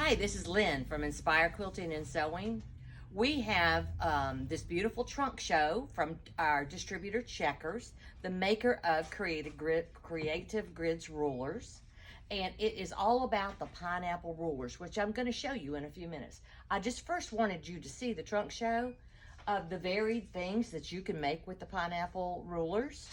Hi, this is Lynn from Inspire Quilting and Sewing. We have this beautiful trunk show from our distributor Checkers, the maker of Creative Grids rulers. And it is all about the pineapple rulers, which I'm going to show you in a few minutes. I just first wanted you to see the trunk show of the varied things that you can make with the pineapple rulers.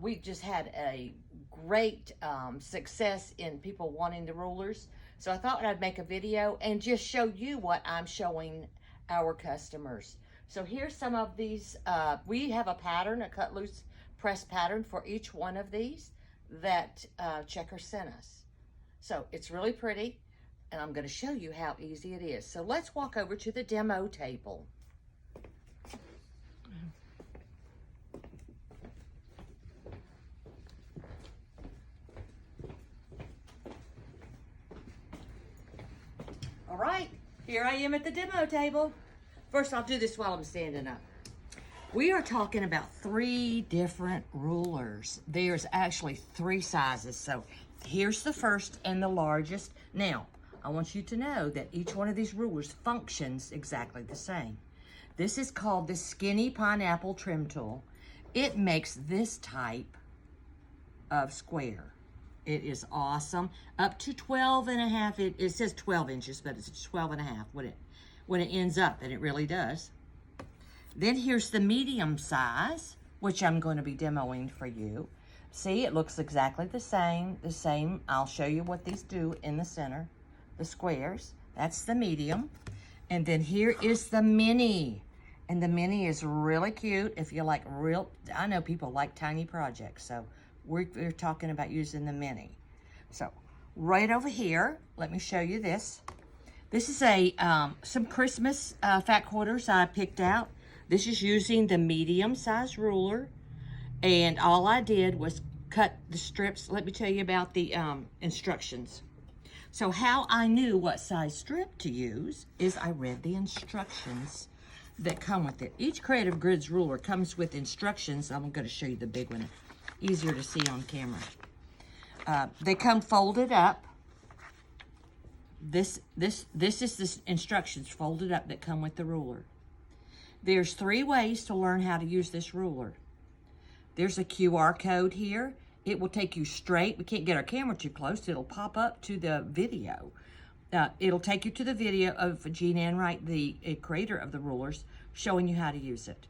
We just had a great success in people wanting the rulers. So I thought I'd make a video and just show you what I'm showing our customers. So here's some of these. We have a pattern, a cut loose press pattern for each one of these that Checkers sent us. So it's really pretty, and I'm going to show you how easy it is. So let's walk over to the demo table. All right, here I am at the demo table. First, I'll do this while I'm standing up. We are talking about 3 different rulers. There's actually 3 sizes. So here's the first and the largest. Now, I want you to know that each one of these rulers functions exactly the same. This is called the Skinny Pineapple Trim Tool. It makes this type of square. It is awesome. Up to 12 and a half. It says 12 inches, but it's 12 and a half when it ends up, and it really does. Then here's the medium size, which I'm going to be demoing for you. See, it looks exactly the same. I'll show you what these do in the center, the squares. That's the medium. And then here is the mini. And the mini is really cute if you like I know people like tiny projects, so we're talking about using the mini. So right over here, let me show you this. This is some Christmas fat quarters I picked out. This is using the medium size ruler, and all I did was cut the strips. Let me tell you about the instructions. So how I knew what size strip to use is I read the instructions that come with it. Each Creative Grids ruler comes with instructions. I'm going to show you the big one, easier to see on camera. They come folded up. This is the instructions folded up that come with the ruler. There's 3 ways to learn how to use this ruler. There's a QR code here. It will take you straight. We can't get our camera too close. It'll pop up to the video. It'll take you to the video of Jean Ann Wright, the creator of the rulers, showing you how to use it.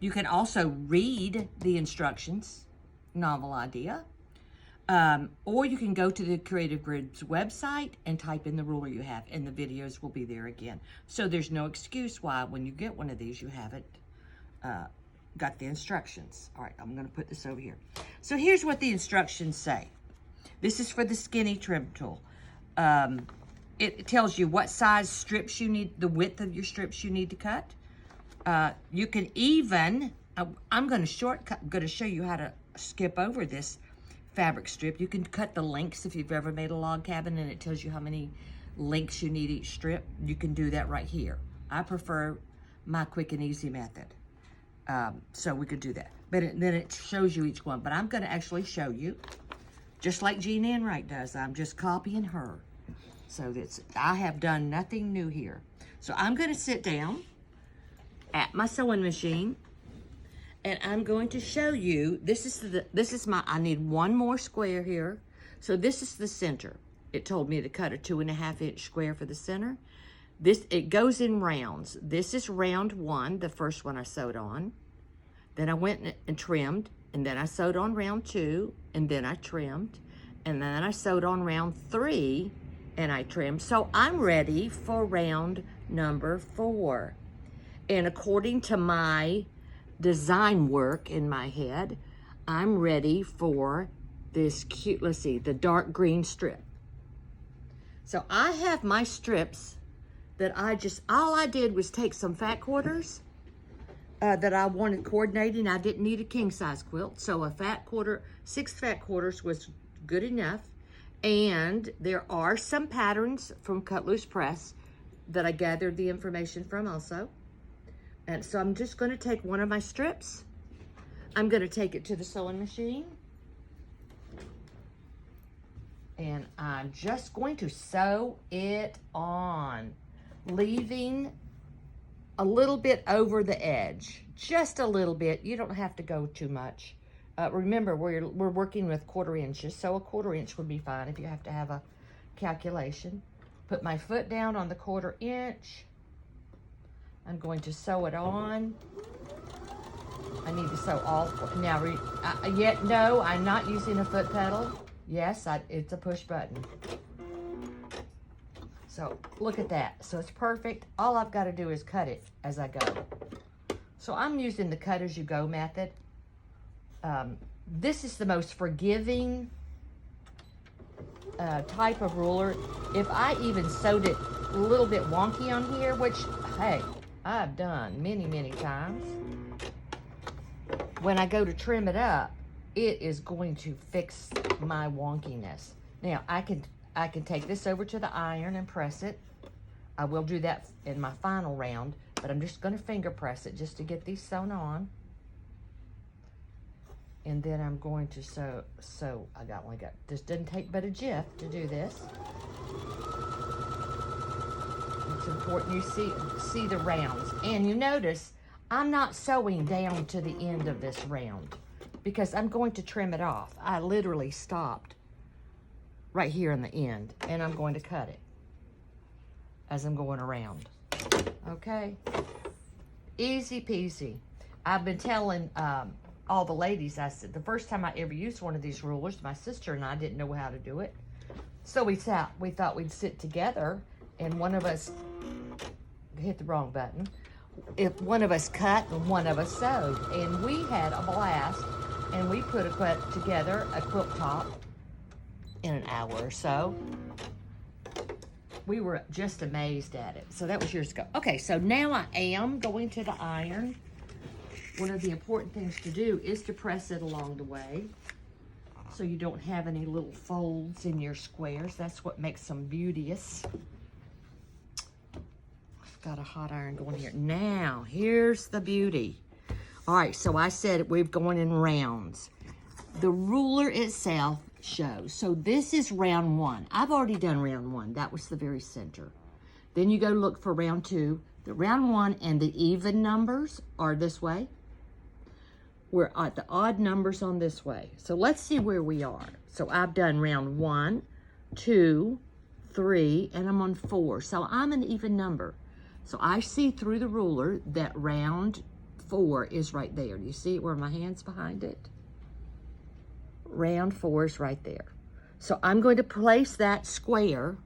You can also read the instructions, novel idea. Or you can go to the Creative Grids website and type in the ruler you have, and the videos will be there again. So there's no excuse why when you get one of these you haven't got the instructions. All right, I'm going to put this over here. So here's what the instructions say. This is for the skinny trim tool. It tells you what size strips you need, the width of your strips you need to cut. You can even, I'm going to show you how to skip over this fabric strip. You can cut the lengths if you've ever made a log cabin and it tells you how many lengths you need each strip. You can do that right here. I prefer my quick and easy method. So we could do that. But then it shows you each one. But I'm going to actually show you, just like Jean Ann Wright does. I'm just copying her. So I have done nothing new here. So I'm going to sit down at my sewing machine, and I'm going to show you, I need one more square here. So this is the center. It told me to cut a 2.5 inch square for the center. It goes in rounds. This is round 1, the first one I sewed on. Then I went and trimmed, and then I sewed on round 2, and then I trimmed, and then I sewed on round 3, and I trimmed. So I'm ready for round number 4. And according to my design work in my head, I'm ready for this cute, let's see, the dark green strip. So I have my strips that all I did was take some fat quarters that I wanted coordinating. I didn't need a king size quilt, so 6 fat quarters was good enough. And there are some patterns from Cut Loose Press that I gathered the information from also. And so I'm just going to take one of my strips. I'm going to take it to the sewing machine. And I'm just going to sew it on, leaving a little bit over the edge, just a little bit. You don't have to go too much. Remember, we're working with 1/4 inches, so a 1/4 inch would be fine if you have to have a calculation. Put my foot down on the 1/4 inch. I'm going to sew it on. I need to sew all now. No, I'm not using a foot pedal. Yes, it's a push button. So look at that. So it's perfect. All I've got to do is cut it as I go. So I'm using the cut as you go method. This is the most forgiving type of ruler. If I even sewed it a little bit wonky on here, which, hey, I've done many, many times, when I go to trim it up, it is going to fix my wonkiness. Now, I can take this over to the iron and press it. I will do that in my final round, but I'm just going to finger press it just to get these sewn on. And then I'm going to sew. This doesn't take but a jiff to do this. It's important you see the rounds. And you notice I'm not sewing down to the end of this round because I'm going to trim it off. I literally stopped right here in the end, and I'm going to cut it as I'm going around. Okay? Easy peasy. I've been telling all the ladies, I said, the first time I ever used one of these rulers, my sister and I didn't know how to do it. So we thought we'd sit together, and one of us hit the wrong button. If one of us cut and one of us sewed, and we had a blast, and we put together a quilt top in an hour or so. We were just amazed at it. So that was years ago. Okay, so now I am going to the iron. One of the important things to do is to press it along the way so you don't have any little folds in your squares. That's what makes them beauteous. I've got a hot iron going here. Now, here's the beauty. All right, so I said we're going in rounds. The ruler itself shows. So this is round 1. I've already done round 1. That was the very center. Then you go look for round 2. The round 1 and the even numbers are this way. We're at the odd numbers on this way. So let's see where we are. So I've done round 1, 2, 3, and I'm on 4. So I'm an even number. So I see through the ruler that round 4 is right there. Do you see it where my hand's behind it? Round 4 is right there. So I'm going to place that square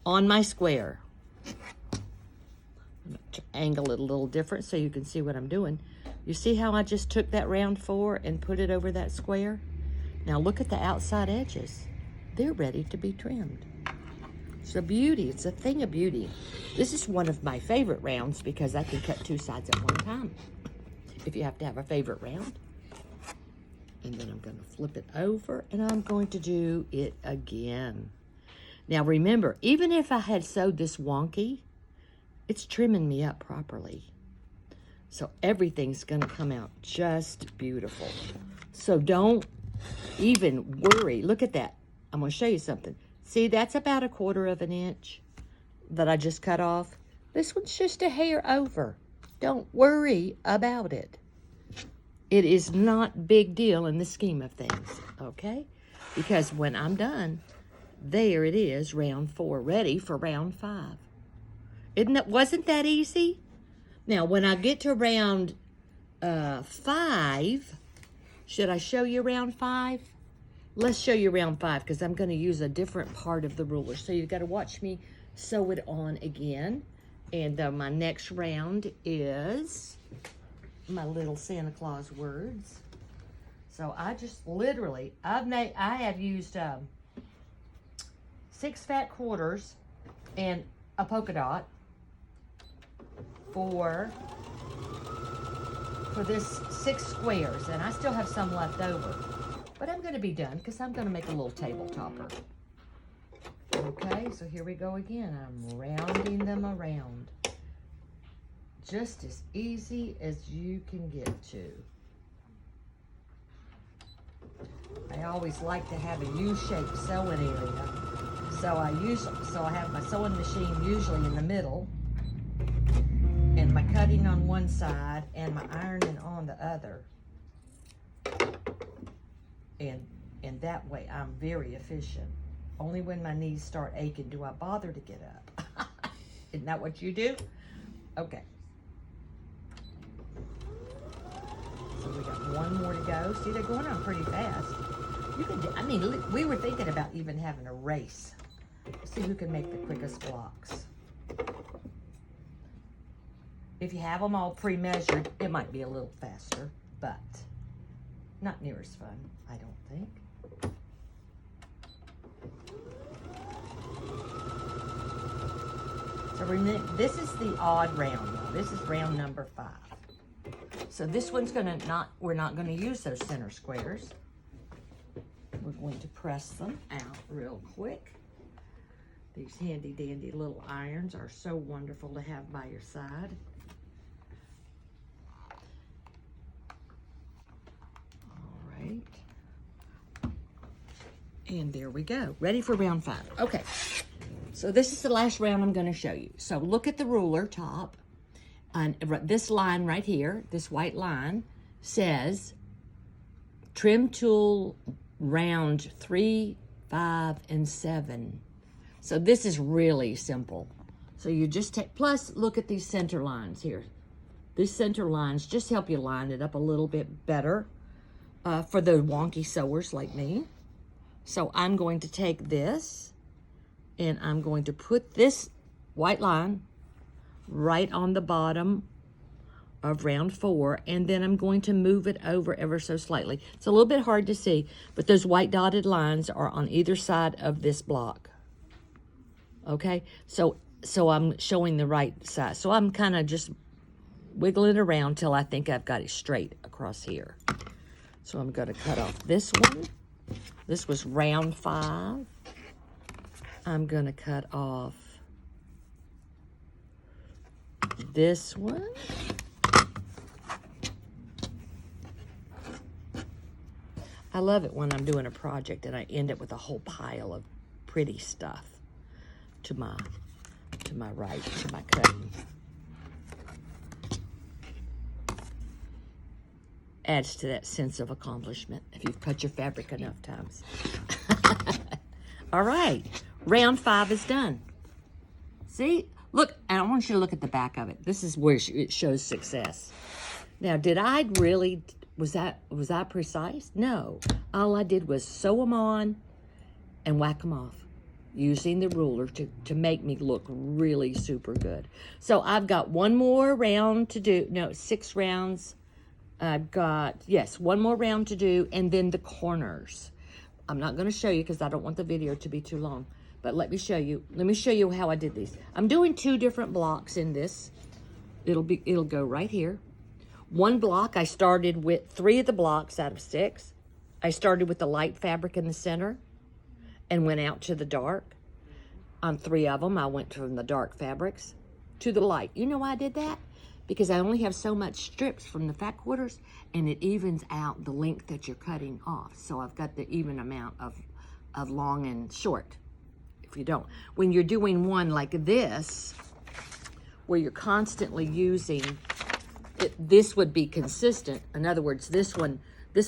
on my square. I'm going to angle it a little different so you can see what I'm doing. You see how I just took that round 4 and put it over that square? Now look at the outside edges. They're ready to be trimmed. It's a beauty. It's a thing of beauty. This is one of my favorite rounds because I can cut 2 sides at one time. If you have to have a favorite round. And then I'm going to flip it over and I'm going to do it again. Now remember, even if I had sewed this wonky, it's trimming me up properly. So everything's going to come out just beautiful. So don't even worry. Look at that. I'm going to show you something. See, that's about 1/4 inch that I just cut off. This one's just a hair over. Don't worry about it. It is not big deal in the scheme of things, okay? Because when I'm done, there it is, round 4, ready for round 5. Wasn't that easy? Now, when I get to round 5, should I show you round 5? Let's show you round 5 because I'm going to use a different part of the ruler. So you've got to watch me sew it on again. And my next round is my little Santa Claus words. So I just literally, I have used 6 fat quarters and a polka dot for this 6 squares, and I still have some left over. But I'm going to be done because I'm going to make a little table topper. Okay, so here we go again. I'm rounding them around. Just as easy as you can get to. I always like to have a U-shaped sewing area. So I have my sewing machine usually in the middle, and my cutting on one side and my ironing on the other. And that way I'm very efficient. Only when my knees start aching do I bother to get up. Isn't that what you do? Okay. So we got one more to go. See, they're going on pretty fast. You could, I mean, we were thinking about even having a race. See who can make the quickest blocks. If you have them all pre-measured, it might be a little faster, but not near as fun, I don't think. So remember, this is the odd round now. This is round number 5. So this one's we're not gonna use those center squares. We're going to press them out real quick. These handy dandy little irons are so wonderful to have by your side. All right. And there we go. Ready for round 5. Okay. So this is the last round I'm going to show you. So look at the ruler top. And this line right here, this white line, says trim tool round 3, 5, and 7. So this is really simple. So you just take, plus look at these center lines here. These center lines just help you line it up a little bit better for the wonky sewers like me. So I'm going to take this and I'm going to put this white line right on the bottom of round 4, and then I'm going to move it over ever so slightly. It's a little bit hard to see, but those white dotted lines are on either side of this block. Okay, so I'm showing the right side. So I'm kind of just wiggling it around till I think I've got it straight across here. So I'm going to cut off this one. This was round 5. I'm going to cut off this one. I love it when I'm doing a project and I end up with a whole pile of pretty stuff to my right, to my cutting. Adds to that sense of accomplishment if you've cut your fabric enough times. All right, round 5 is done. See, look, and I want you to look at the back of it. This is where it shows success. Now, did I really, was I precise? No, all I did was sew them on and whack them off using the ruler to make me look really super good. So I've got one more round to do. No, 6 rounds. I've got, yes, one more round to do, and then the corners. I'm not going to show you because I don't want the video to be too long, but let me show you. Let me show you how I did these. I'm doing 2 different blocks in this. It'll go right here. One block, I started with 3 of the blocks out of 6. I started with the light fabric in the center and went out to the dark. On 3 of them, I went from the dark fabrics to the light. You know why I did that? Because I only have so much strips from the fat quarters, and it evens out the length that you're cutting off. So I've got the even amount of long and short, if you don't. When you're doing one like this, where you're constantly using, this would be consistent. In other words, this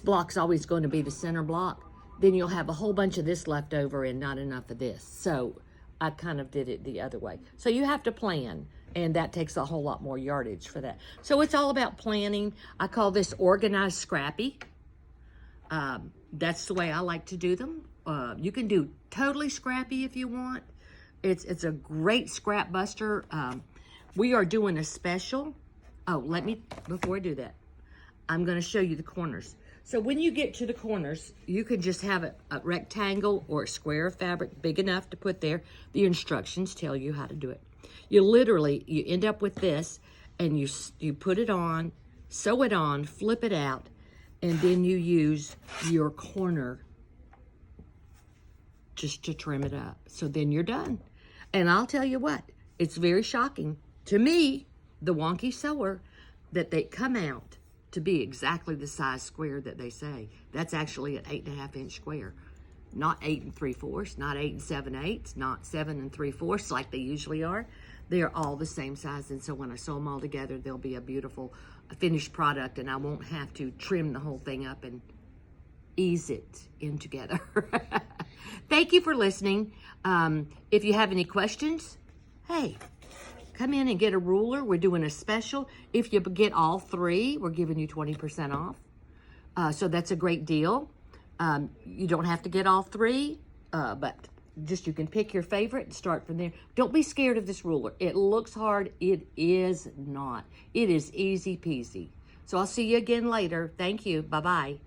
block's always going to be the center block. Then you'll have a whole bunch of this left over and not enough of this. So I kind of did it the other way. So you have to plan, and that takes a whole lot more yardage for that. So it's all about planning. I call this organized scrappy. That's the way I like to do them. You can do totally scrappy if you want. It's a great scrap buster. We are doing a special. Oh, before I do that, I'm going to show you the corners. So when you get to the corners, you could just have a rectangle or a square of fabric big enough to put there. The instructions tell you how to do it. You end up with this, and you put it on, sew it on, flip it out, and then you use your corner just to trim it up. So then you're done. And I'll tell you what, it's very shocking to me, the wonky sewer, that they come out to be exactly the size square that they say. That's actually an 8.5 inch square. Not 8 3/4, not 8 7/8, not 7 3/4 like they usually are. They're all the same size, and so when I sew them all together, they'll be a beautiful finished product, and I won't have to trim the whole thing up and ease it in together. Thank you for listening. If you have any questions, hey, come in and get a ruler. We're doing a special. If you get all three, we're giving you 20% off. So that's a great deal. You don't have to get all three, but just you can pick your favorite and start from there. Don't be scared of this ruler. It looks hard. It is not. It is easy peasy. So I'll see you again later. Thank you. Bye-bye.